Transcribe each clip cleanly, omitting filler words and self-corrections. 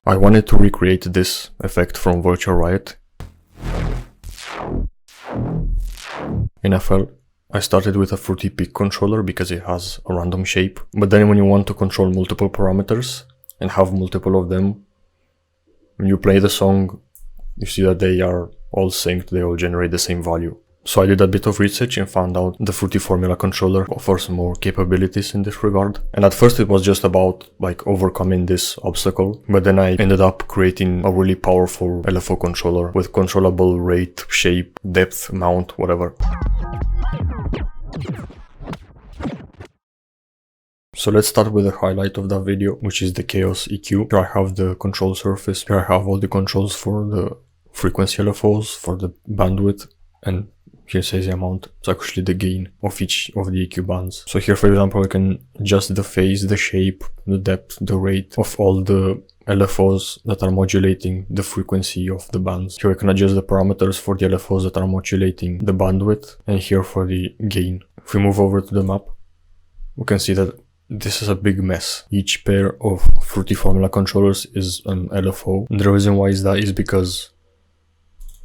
I wanted to recreate this effect from Virtual Riot. In FL, I started with a Fruity Peak controller because it has a random shape, but then when you want to control multiple parameters and have multiple of them, when you play the song, you see that they are all synced, they all generate the same value. So I did a bit of research and found out the Fruity Formula controller offers more capabilities in this regard. And at first it was just about like overcoming this obstacle, but then I ended up creating a really powerful LFO controller with controllable rate, shape, depth, mount, whatever. So let's start with the highlight of that video, which is the Chaos EQ. Here I have the control surface, here I have all the controls for the frequency LFOs, for the bandwidth, and here says the amount. It's actually the gain of each of the EQ bands. So here, for example, I can adjust the phase, the shape, the depth, the rate of all the LFOs that are modulating the frequency of the bands. Here I can adjust the parameters for the LFOs that are modulating the bandwidth, and here for the gain. If we move over to the map, we can see that this is a big mess. Each pair of Fruity Formula controllers is an LFO. And the reason why is that is because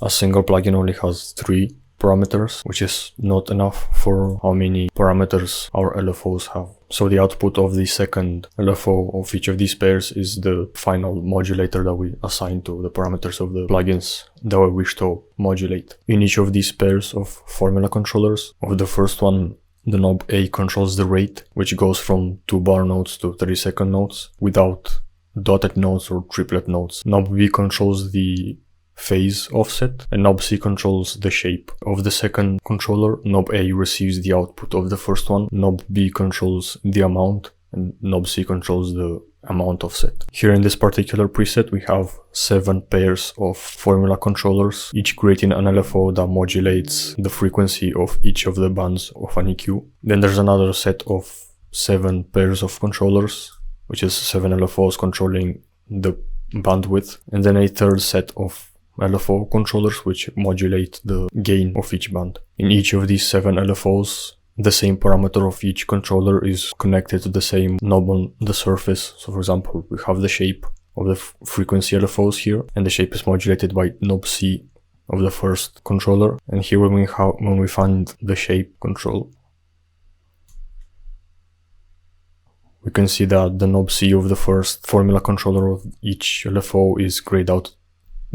a single plugin only has 3 parameters, which is not enough for how many parameters our LFOs have. So the output of the second LFO of each of these pairs is the final modulator that we assign to the parameters of the plugins that we wish to modulate. In each of these pairs of formula controllers, of the first one, the knob A controls the rate, which goes from 2-bar notes to 30-second notes without dotted notes or triplet notes. Knob B controls the phase offset, and knob C controls the shape of the second controller. Knob A receives the output of the first one, knob B controls the amount, and knob C controls the amount offset. Here in this particular preset we have 7 pairs of formula controllers, each creating an LFO that modulates the frequency of each of the bands of an EQ. Then there's another set of 7 pairs of controllers, which is 7 LFOs controlling the bandwidth, and then a third set of LFO controllers which modulate the gain of each band. In each of these 7 LFOs, the same parameter of each controller is connected to the same knob on the surface. So for example, we have the shape of the frequency LFOs here, and the shape is modulated by knob C of the first controller. And here when we find the shape control, we can see that the knob C of the first formula controller of each LFO is grayed out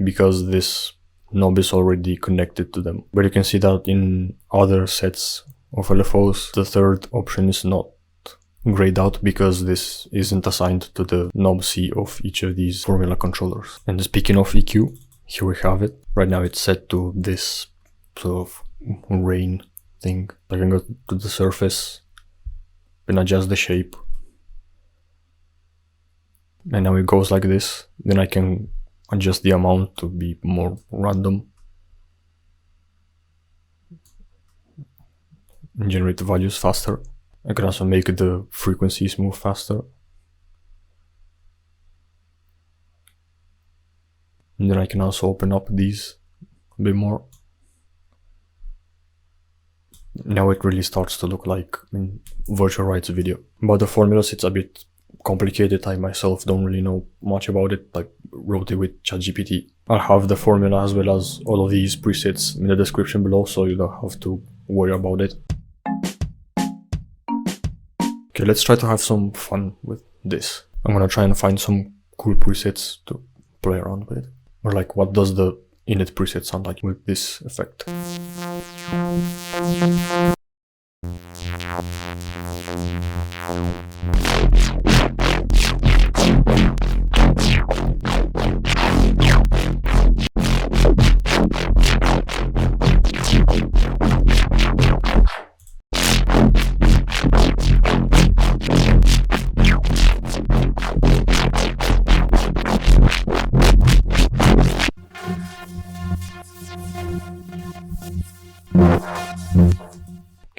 because this knob is already connected to them. But you can see that in other sets of LFOs, the third option is not grayed out because this isn't assigned to the knob C of each of these formula controllers. And speaking of EQ, here we have it. Right now it's set to this sort of rain thing. I can go to the surface and adjust the shape. And now it goes like this. Then I can adjust the amount to be more random and generate the values faster. I can also make the frequencies move faster. And then I can also open up these a bit more. Now it really starts to look like in Virtual Riot's video. About the formulas, it's a bit complicated. I myself don't really know much about it. I wrote it with ChatGPT. I'll have the formula as well as all of these presets in the description below, so you don't have to worry about it. Okay, let's try to have some fun with this. I'm gonna try and find some cool presets to play around with. Or like, what does the init preset sound like with this effect?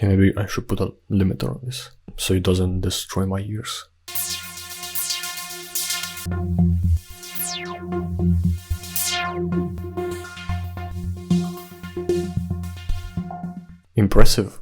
Okay, maybe I should put a limiter on this so it doesn't destroy my ears. Impressive.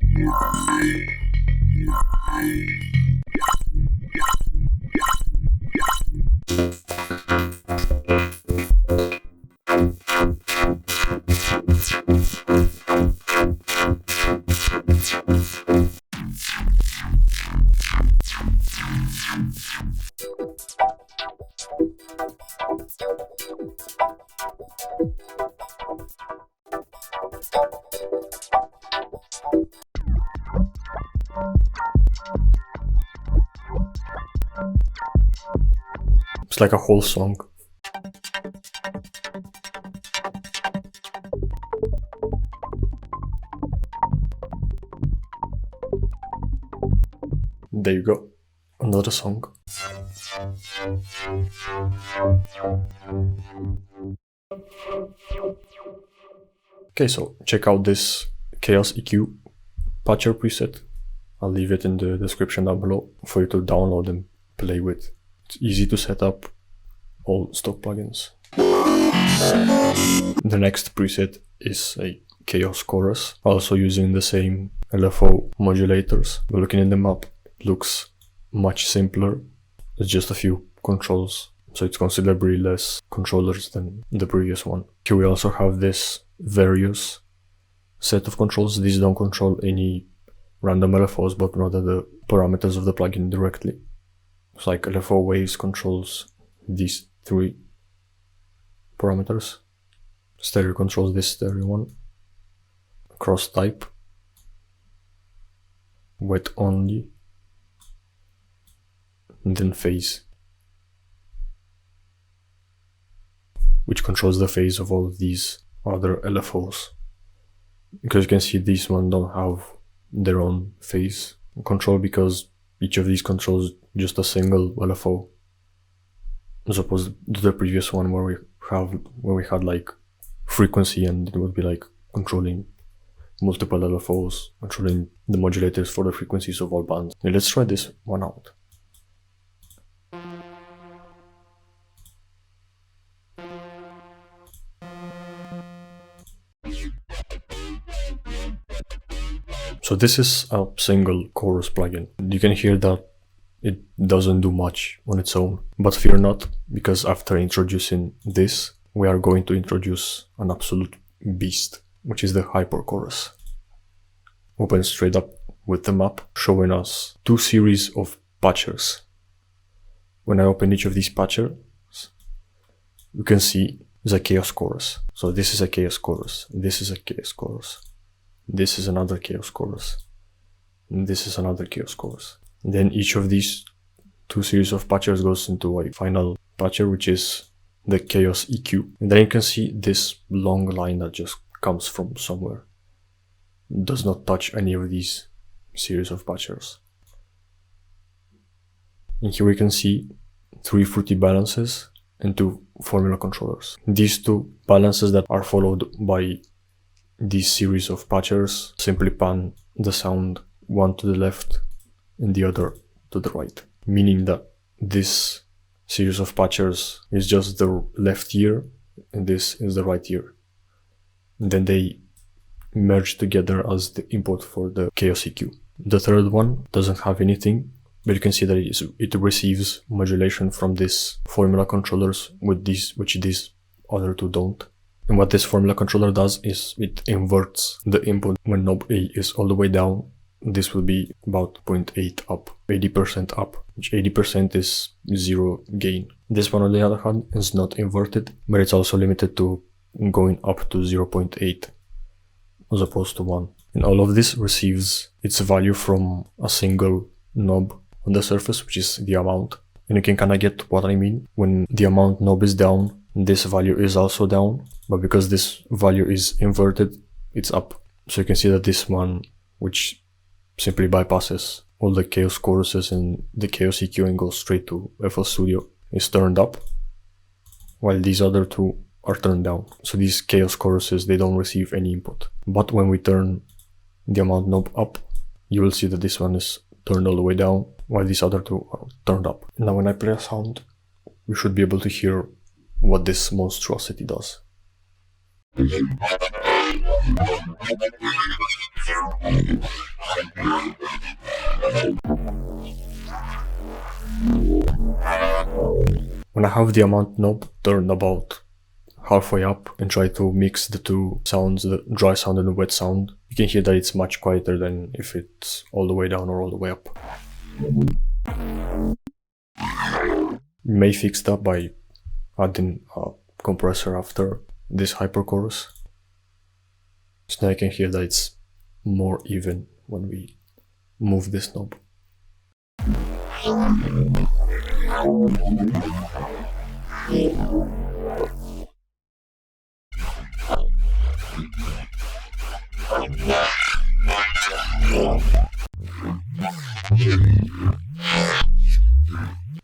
It's like a whole song. There you go, another song. Okay, so check out this Chaos EQ patcher preset. I'll leave it in the description down below for you to download and play with. It's easy to set up, all stock plugins. The next preset is a Chaos Chorus, also using the same LFO modulators. But looking at the map, it looks much simpler. It's just a few controls, so it's considerably less controllers than the previous one. Here we also have this various set of controls. These don't control any random LFOs, but rather the parameters of the plugin directly. It's like LFO waves controls these three parameters. Stereo controls this stereo one. Cross type. Wet only. And then phase, which controls the phase of all of these other LFOs. Because you can see these ones don't have their own phase control, because each of these controls just a single LFO, as opposed to the previous one where we had like frequency, and it would be like controlling multiple LFOs, controlling the modulators for the frequencies of all bands. Now let's try this one out. So this is a single chorus plugin. You can hear that it doesn't do much on its own, but fear not, because after introducing this, we are going to introduce an absolute beast, which is the Hyper Chorus. Open straight up with the map, showing us two series of patchers. When I open each of these patchers, you can see the Chaos Chorus. So this is a Chaos Chorus, this is a Chaos Chorus. This is another Chaos Chorus. And this is another Chaos Chorus. And then each of these two series of patchers goes into a final patcher, which is the Chaos EQ. And then you can see this long line that just comes from somewhere. It does not touch any of these series of patchers. And here we can see 3 fruity balances and 2 formula controllers. These 2 balances that are followed by these series of patchers simply pan the sound one to the left and the other to the right, meaning that this series of patchers is just the left ear and this is the right ear. And then they merge together as the input for the Chaos EQ. The third one doesn't have anything, but you can see that it receives modulation from these formula controllers, which these other 2 don't. And what this formula controller does is it inverts the input. When knob A is all the way down, this will be about 0.8 up, 80% up, which 80% is 0 gain. This one on the other hand is not inverted, but it's also limited to going up to 0.8 as opposed to 1. And all of this receives its value from a single knob on the surface, which is the amount. And you can kind of get what I mean. When the amount knob is down, this value is also down, but because this value is inverted, it's up. So you can see that this one, which simply bypasses all the Chaos choruses and the Chaos EQ and goes straight to FL Studio, is turned up, while these other 2 are turned down. So these Chaos choruses, they don't receive any input. But when we turn the amount knob up, you will see that this one is turned all the way down, while these other 2 are turned up. Now when I play a sound, we should be able to hear what this monstrosity does. When I have the amount knob turned about halfway up and try to mix the two sounds, the dry sound and the wet sound, you can hear that it's much quieter than if it's all the way down or all the way up. You may fix that by adding a compressor after this hyperchorus. So now I can hear that it's more even when we move this knob.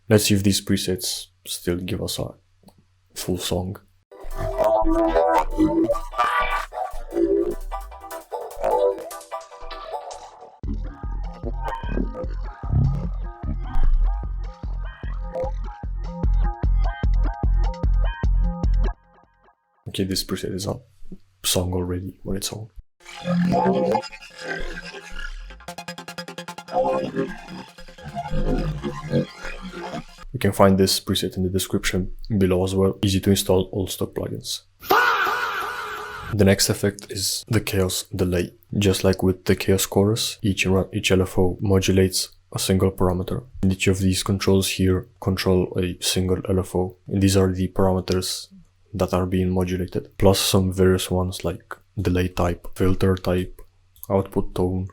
Let's see if these presets still give us a full song. Okay, this preset is a song already on its own. You can find this preset in the description below as well. Easy to install, all stock plugins. The next effect is the chaos delay. Just like with the chaos chorus, each LFO modulates a single parameter. And each of these controls here control a single LFO. And these are the parameters that are being modulated, plus some various ones like delay type, filter type, output tone,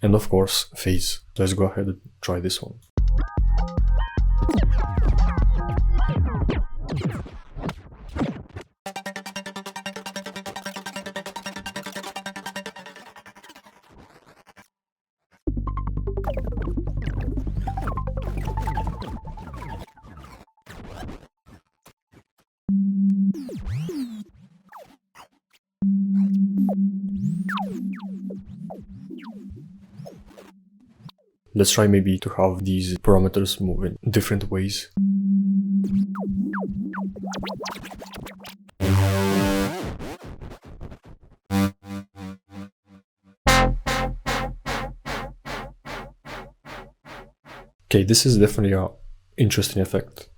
and of course phase. Let's go ahead and try this one. Let's try maybe to have these parameters move in different ways. Okay, this is definitely an interesting effect.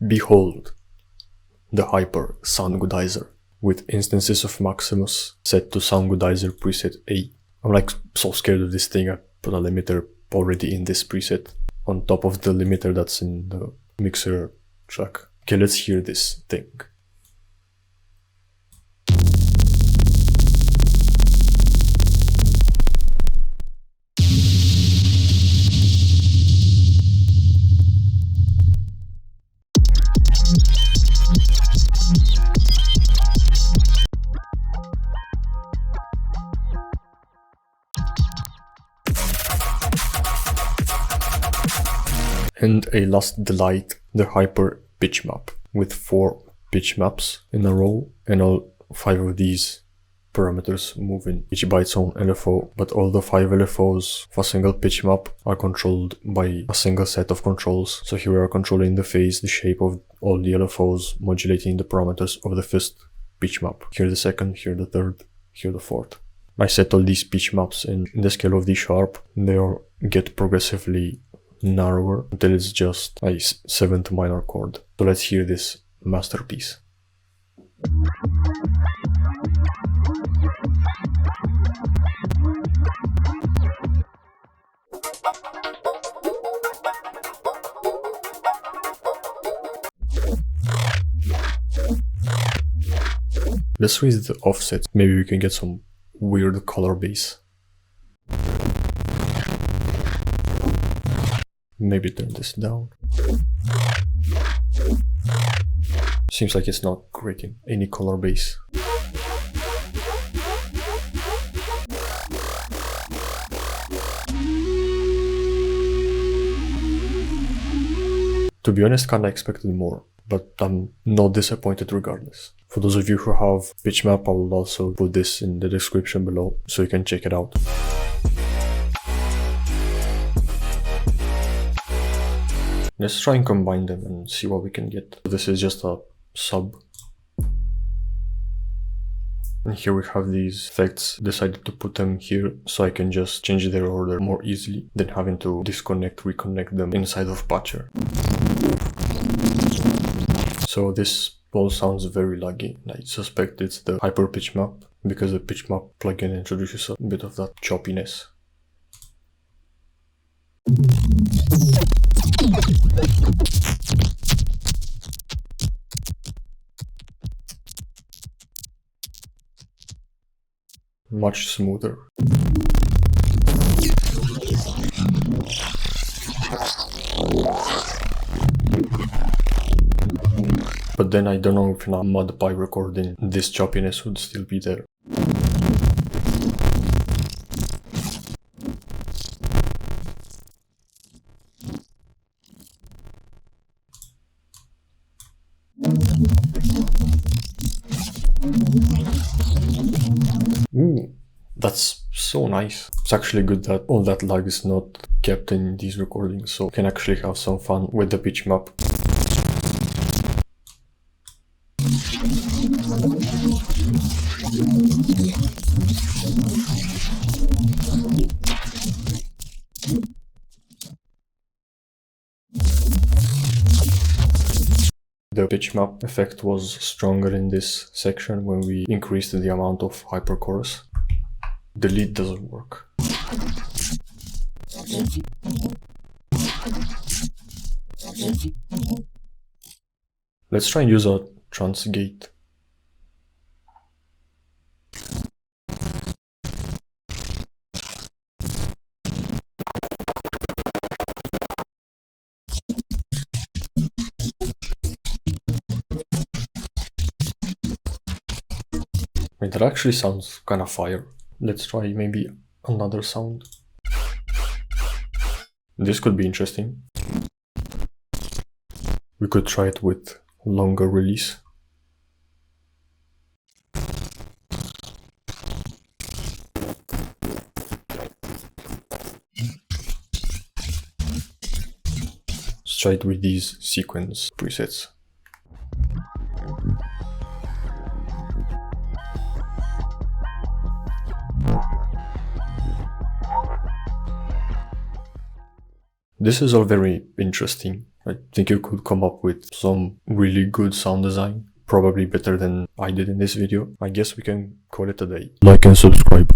Behold, the Hyper Soundgoodizer with instances of Maximus set to Soundgoodizer preset A. I'm like so scared of this thing, I put a limiter already in this preset on top of the limiter that's in the mixer track. Okay, let's hear this thing. And a last delight, the Hyper Pitch Map, with 4 pitch maps in a row, and all 5 of these parameters moving each by its own LFO, but all the 5 LFOs of a single pitch map are controlled by a single set of controls. So here we are controlling the phase, the shape of all the LFOs, modulating the parameters of the first pitch map. Here the second, here the third, here the fourth. I set all these pitch maps in the scale of D sharp. They all get progressively narrower until it's just a 7th minor chord. So let's hear this masterpiece. Let's raise the offset, maybe we can get some weird color base. Maybe turn this down. Seems like it's not creating any color base. To be honest, kinda expected more, but I'm not disappointed regardless. For those of you who have pitch map, I will also put this in the description below so you can check it out. Let's try and combine them and see what we can get. This is just a sub. And here we have these effects. Decided to put them here so I can just change their order more easily than having to disconnect, reconnect them inside of Patcher. So this all sounds very laggy. I suspect it's the hyper pitch map, because the pitch map plugin introduces a bit of that choppiness. Much smoother. But then I don't know if in a MudPy recording this choppiness would still be there. Ooh, that's so nice. It's actually good that all that lag is not kept in these recordings, so you can actually have some fun with the pitch map. The pitch map effect was stronger in this section when we increased the amount of hyperchorus. The lead doesn't work. Let's try and use a trans gate. Wait, that actually sounds kind of fire. Let's try maybe another sound. This could be interesting. We could try it with longer release. Let's try it with these sequence presets. This is all very interesting. I think you could come up with some really good sound design, probably better than I did in this video. I guess we can call it a day. Like and subscribe.